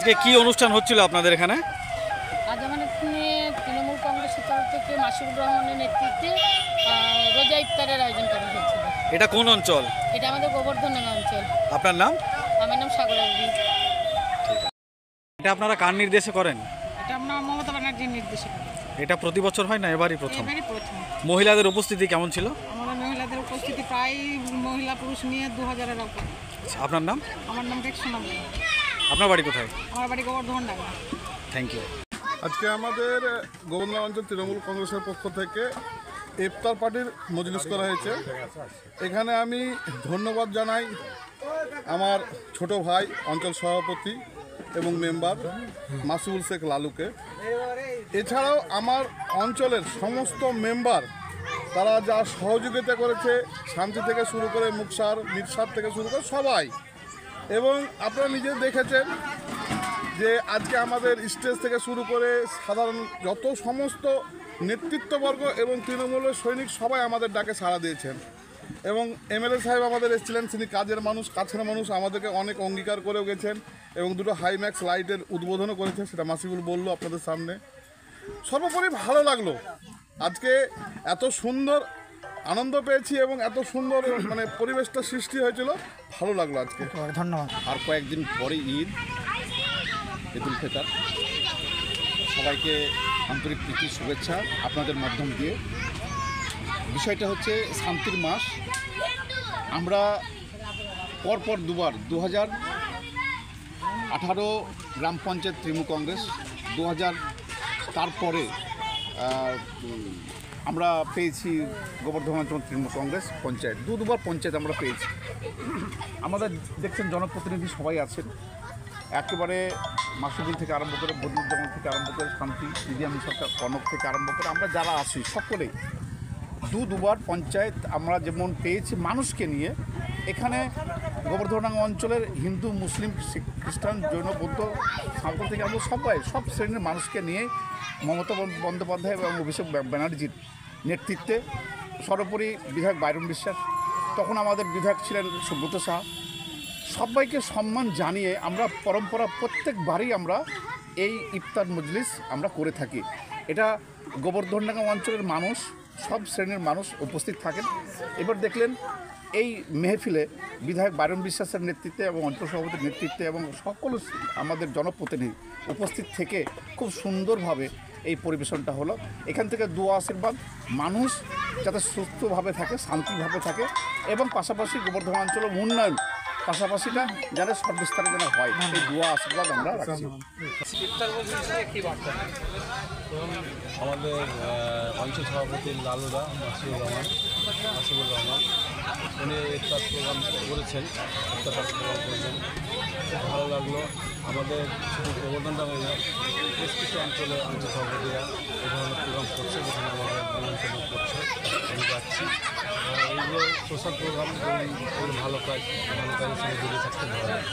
আজকে কি অনুষ্ঠান হচ্ছিল আপনাদের এখানে? আজ আমাদের এখানে তৃণমূল কংগ্রেসের তরফ থেকে মাসুদুর রহমানের নেতৃত্বে রোজা ইফতারের আয়োজন করা হয়েছিল। এটা কোন অঞ্চল? এটা আমাদের গোবর্ধনডাঙ্গা অঞ্চল। আপনার নাম? আমার নাম সাগরা দেবী। এটা আপনারা কার নির্দেশে করেন? এটা আমরা মমতা ব্যানার্জির নির্দেশে করি। এটা প্রতি বছর হয় না এবারই প্রথম? এবারই প্রথম। মহিলাদের উপস্থিতি কেমন ছিল? আমাদের মহিলাদের উপস্থিতি প্রায় মহিলা পুরুষ নিয়ে 2000-এর উপর। আপনার নাম? আমার নাম রেক্সোনা। আপনার বাড়ি কোথায়? আমার বাড়ি গোবর্ধনডাঙ্গা। Thank you. আজকে আমাদের গোবর্ধনডাঙ্গা অঞ্চল তৃণমূল কংগ্রেসের পক্ষ থেকে ইফতার পার্টির মজলিস করা হয়েছে। এখানে আমি ধন্যবাদ জানাই আমার ছোট ভাই অঞ্চল সভাপতি এবং মেম্বার মাসুল শেখ লালুকে। এছাড়াও আমার অঞ্চলের সমস্ত মেম্বার তারা যা সহযোগিতা করেছে, শান্তি থেকে শুরু করে মুকসার মিরসার থেকে শুরু করে সবাই। এবং আপনারা নিজে দেখেছেন যে আজকে আমাদের স্টেজ থেকে শুরু করে সাধারণ যত সমস্ত নেতৃত্ববর্গ এবং তৃণমূলের সৈনিক সবাই আমাদের ডাকে সাড়া দিয়েছেন। এবং এমএলএ সাহেব আমাদের এসেছিলেন, তিনি কাজের মানুষ, কাছের মানুষ, আমাদেরকে অনেক অঙ্গীকার করেও গেছেন এবং দুটো হাইম্যাক্স লাইটের উদ্বোধনও করেছেন, সেটা মাসিবুল বলল আপনাদের সামনে। সর্বোপরি ভালো লাগলো, আজকে এত সুন্দর আনন্দ পেয়েছি এবং এত সুন্দর পরিবেশটা সৃষ্টি হয়েছিল, ভালো লাগলো আজকে। ধন্যবাদ। আর কয়েকদিন পরে ঈদ উল ফিতর, সবাইকে আন্তরিক প্রীতি শুভেচ্ছা আপনাদের মাধ্যম দিয়ে। বিষয়টা হচ্ছে শান্তির মাস। আমরা পরপর দুবার 2018 গ্রাম পঞ্চায়েত তৃণমূল কংগ্রেস, 2000 তারপরে আমরা পেয়েছি গোবর্ধন তৃণমূল কংগ্রেস পঞ্চায়েত, দুবার পঞ্চায়েত আমরা পেয়েছি। আমাদের দেখছেন জনপ্রতিনিধি সবাই আছেন, একেবারে মাসুদুল থেকে আরম্ভ করে বদরুজ্জামান থেকে আরম্ভ করে শান্তি দিদিয়ামি সরকার কনক থেকে আরম্ভ করে আমরা যারা আছি সকলেই দুবার পঞ্চায়েত আমরা যেমন পেয়েছি মানুষকে নিয়ে। এখানে গোবর্ধনডাঙ্গা অঞ্চলের হিন্দু, মুসলিম, শিখ, খ্রিস্টান, জৈন, বৌদ্ধ, সাঁওতাল থেকে আমরা সব শ্রেণীর মানুষকে নিয়ে মমতা বন্দ্যোপাধ্যায় এবং অভিষেক ব্যানার্জির নেতৃত্বে, সর্বোপরি বিধায়ক বাইরন বিশ্বাস, তখন আমাদের বিধায়ক ছিলেন সুব্রত সাহা, সবাইকে সম্মান জানিয়ে আমরা পরম্পরা প্রত্যেকবারই আমরা এই ইফতার মজলিস আমরা করে থাকি। এটা গোবর্ধনডাঙ্গা অঞ্চলের মানুষ, সব শ্রেণীর মানুষ উপস্থিত থাকেন। এবার দেখলেন এই মেহফিলে বিধায়ক বাইরন বিশ্বাসের নেতৃত্বে এবং অঞ্চল সভাপতির নেতৃত্বে এবং সকল আমাদের জনপ্রতিনিধি উপস্থিত থেকে খুব সুন্দরভাবে এই পরিবেশনটা হলো। এখান থেকে দোয়া আশীর্বাদ, মানুষ যাতে সুস্থভাবে থাকে, শান্তিভাবে থাকে এবং পাশাপাশি গোবর্ধন অঞ্চলের উন্নয়ন পাশাপাশিটা যেন সব বিস্তারে যেন হয়, এই দোয়া আশীর্বাদ আমরা রাখছি। আমাদের অঞ্চল সভাপতি লালুদা মাসুদুর রহমান উনি ইফতার প্রোগ্রাম করেছেন, ইফতার প্রোগ্রাম করেছেন, খুব ভালো লাগলো। আমাদের শুধু গোবর্ধনডাঙ্গা বেশ কিছু অঞ্চলে অঞ্চল সভাপতিরা এই ধরনের প্রোগ্রাম করছে, যেখানে আমাদের অঞ্চলে করছে, আমি যাচ্ছি। এইগুলো সোশ্যাল প্রোগ্রাম ভালো কাজের সঙ্গে জড়িয়ে থাকতে ভালো লাগে।